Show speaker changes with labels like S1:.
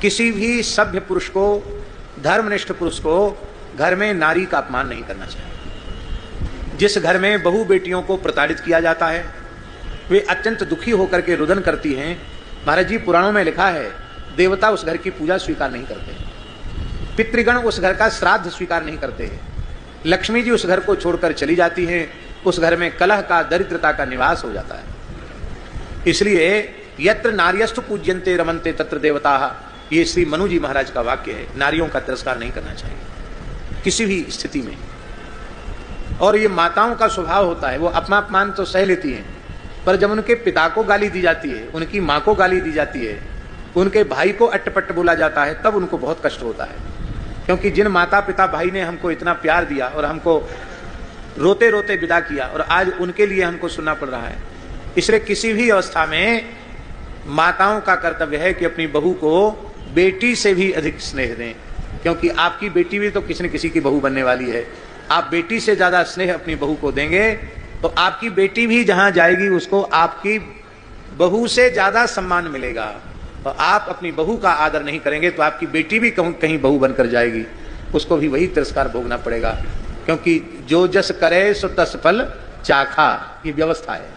S1: किसी भी सभ्य पुरुष को, धर्मनिष्ठ पुरुष को घर में नारी का अपमान नहीं करना चाहिए। जिस घर में बहू बेटियों को प्रताड़ित किया जाता है, वे अत्यंत दुखी होकर के रुदन करती हैं। महाराज जी, पुराणों में लिखा है देवता उस घर की पूजा स्वीकार नहीं करते, पितृगण उस घर का श्राद्ध स्वीकार नहीं करते, लक्ष्मी जी उस घर को छोड़कर चली जाती हैं, उस घर में कलह का, दरिद्रता का निवास हो जाता है। इसलिए यत्र नार्यस्तु पूज्यन्ते रमन्ते तत्र देवताः, ये श्री मनु जी महाराज का वाक्य है। नारियों का तिरस्कार नहीं करना चाहिए किसी भी स्थिति में। और ये माताओं का स्वभाव होता है, वो अपना अपमान तो सह लेती हैं, पर जब उनके पिता को गाली दी जाती है, उनकी माँ को गाली दी जाती है, उनके भाई को अट्टपट्ट बोला जाता है, तब उनको बहुत कष्ट होता है। क्योंकि जिन माता पिता भाई ने हमको इतना प्यार दिया और हमको रोते रोते विदा किया, और आज उनके लिए हमको सुनना पड़ रहा है। इसलिए किसी भी अवस्था में माताओं का कर्तव्य है कि अपनी बहू को बेटी से भी अधिक स्नेह दें, क्योंकि आपकी बेटी भी तो किसी न किसी की बहू बनने वाली है। आप बेटी से ज्यादा स्नेह अपनी बहू को देंगे तो आपकी बेटी भी जहां जाएगी उसको आपकी बहू से ज्यादा सम्मान मिलेगा। और आप अपनी बहू का आदर नहीं करेंगे तो आपकी बेटी भी कहीं बहू बनकर जाएगी, उसको भी वही तिरस्कार भोगना पड़ेगा। क्योंकि जो जस करे सो तस फल चाखा, ये व्यवस्था है।